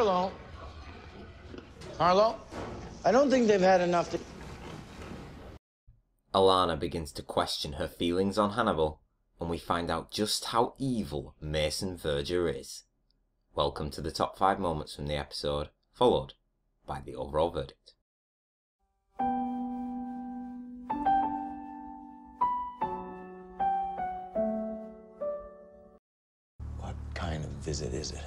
Marlo? Marlo? I don't think they've had enough to... Alana begins to question her feelings on Hannibal, and we find out just how evil Mason Verger is. Welcome to the top 5 moments from the episode, followed by the overall verdict. What kind of visit is it?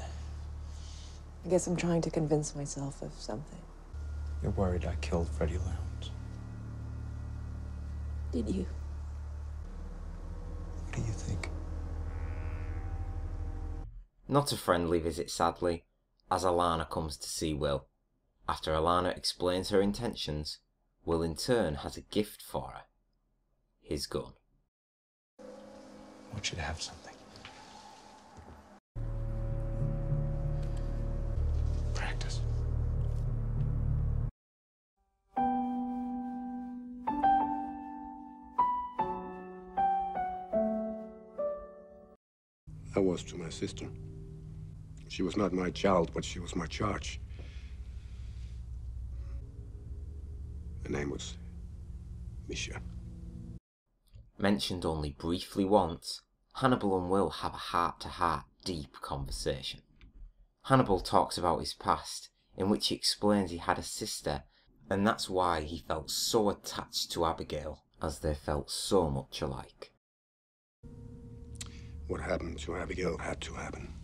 I guess I'm trying to convince myself of something. You're worried I killed Freddie Lowndes. Did you? What do you think? Not a friendly visit, sadly, as Alana comes to see Will. After Alana explains her intentions, Will in turn has a gift for her. His gun. I want you to have something. Practice. I was to my sister. She was not my child, but she was my charge. Her name was Misha. Mentioned only briefly once, Hannibal and Will have a heart-to-heart, deep conversation. Hannibal talks about his past, in which he explains he had a sister, and that's why he felt so attached to Abigail, as they felt so much alike. What happened to Abigail had to happen.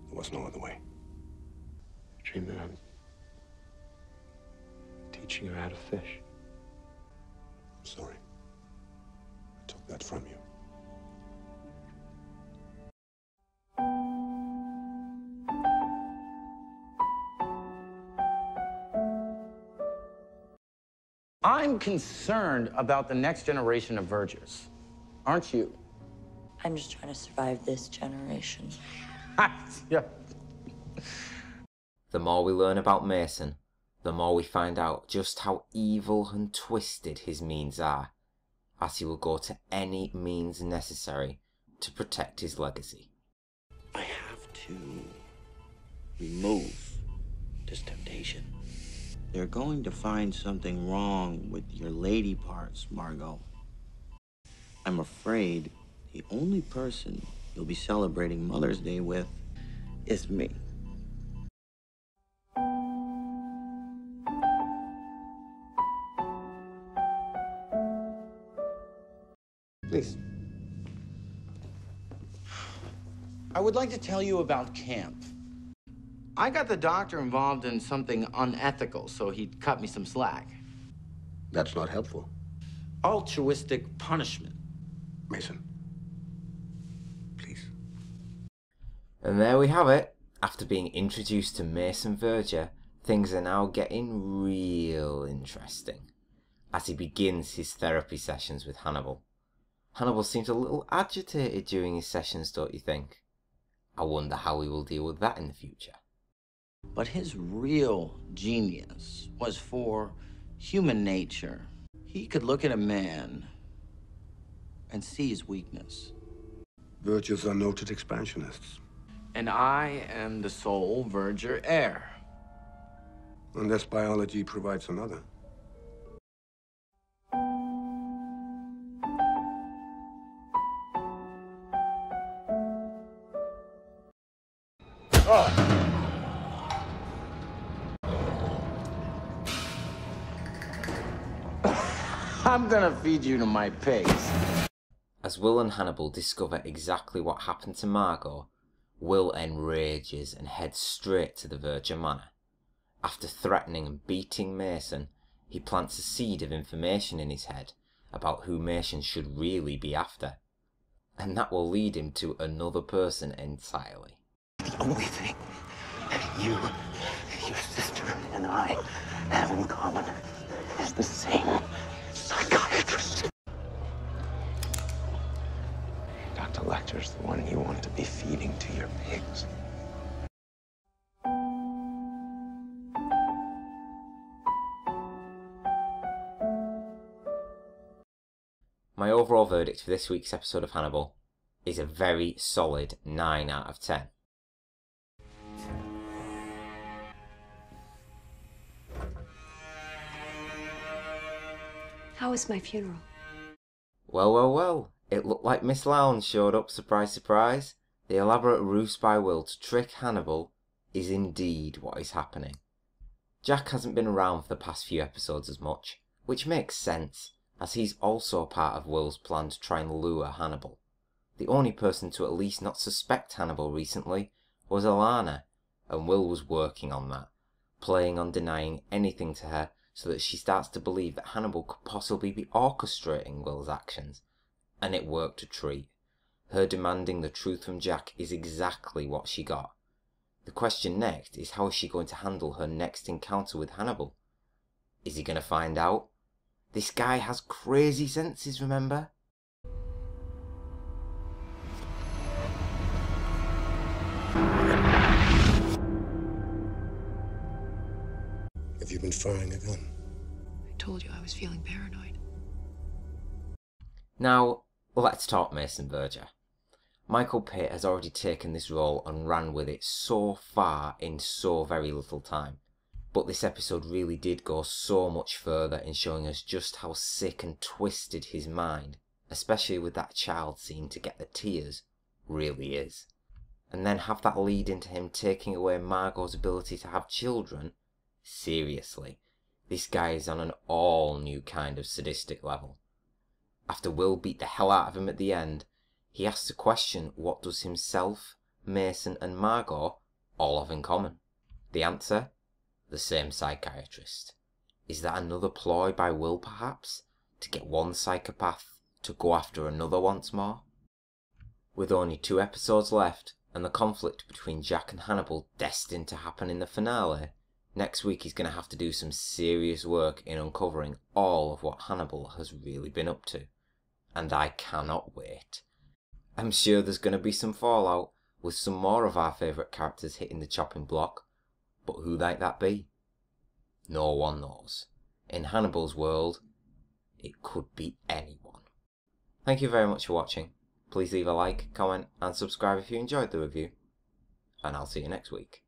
There was no other way. I dream that I'm teaching her how to fish. I'm sorry. I took that from you. I'm concerned about the next generation of Vergers. Aren't you? I'm just trying to survive this generation. Yeah. The more we learn about Mason, the more we find out just how evil and twisted his means are, as he will go to any means necessary to protect his legacy. I have to remove this temptation. They're going to find something wrong with your lady parts, Margot. I'm afraid the only person you'll be celebrating Mother's Day with is me. Please. I would like to tell you about camp. I got the doctor involved in something unethical, so he cut me some slack. That's not helpful. Altruistic punishment. Mason. Please. And there we have it. After being introduced to Mason Verger, things are now getting real interesting, as he begins his therapy sessions with Hannibal. Hannibal seems a little agitated during his sessions, don't you think? I wonder how he will deal with that in the future. But his real genius was for human nature. He could look at a man and see his weakness. Vergers are noted expansionists. And I am the sole Verger heir. Unless biology provides another. I'm gonna feed you to my pigs. As Will and Hannibal discover exactly what happened to Margot, Will enrages and heads straight to the Verger Manor. After threatening and beating Mason, he plants a seed of information in his head about who Mason should really be after. And that will lead him to another person entirely. The only thing that you, your sister, and I have in common is the same psychiatrist. Dr. Lecter's the one you want to be feeding to your pigs. My overall verdict for this week's episode of Hannibal is a very solid 9 out of 10. How was my funeral? Well, well, well. It looked like Miss Lowndes showed up, surprise, surprise. The elaborate ruse by Will to trick Hannibal is indeed what is happening. Jack hasn't been around for the past few episodes as much, which makes sense, as he's also part of Will's plan to try and lure Hannibal. The only person to at least not suspect Hannibal recently was Alana, and Will was working on that, playing on denying anything to her so that she starts to believe that Hannibal could possibly be orchestrating Will's actions. And it worked a treat. Her demanding the truth from Jack is exactly what she got. The question next is, how is she going to handle her next encounter with Hannibal? Is he going to find out? This guy has crazy senses, remember? Have you been firing a gun? I told you I was feeling paranoid. Now, let's talk Mason Verger. Michael Pitt has already taken this role and ran with it so far in so very little time. But this episode really did go so much further in showing us just how sick and twisted his mind, especially with that child scene to get the tears, really is. And then have that lead into him taking away Margot's ability to have children. Seriously, this guy is on an all new kind of sadistic level. After Will beat the hell out of him at the end, he asks the question, what does himself, Mason and Margot all have in common? The answer? The same psychiatrist. Is that another ploy by Will perhaps, to get one psychopath to go after another once more? With only 2 episodes left, and the conflict between Jack and Hannibal destined to happen in the finale, next week he's going to have to do some serious work in uncovering all of what Hannibal has really been up to. And I cannot wait. I'm sure there's going to be some fallout, with some more of our favourite characters hitting the chopping block, but who might that be? No one knows. In Hannibal's world, it could be anyone. Thank you very much for watching. Please leave a like, comment and subscribe if you enjoyed the review, and I'll see you next week.